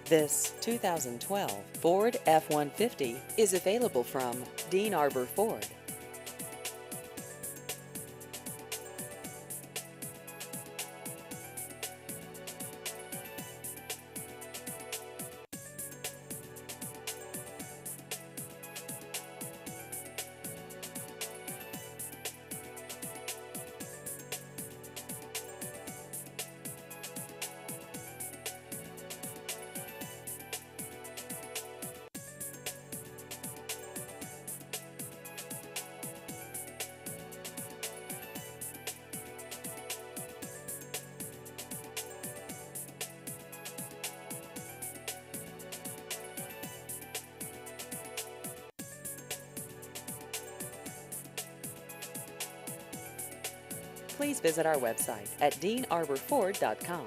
This 2012 Ford F-150 is available from Dean Arbor Ford. Please visit our website at deanarborford.com.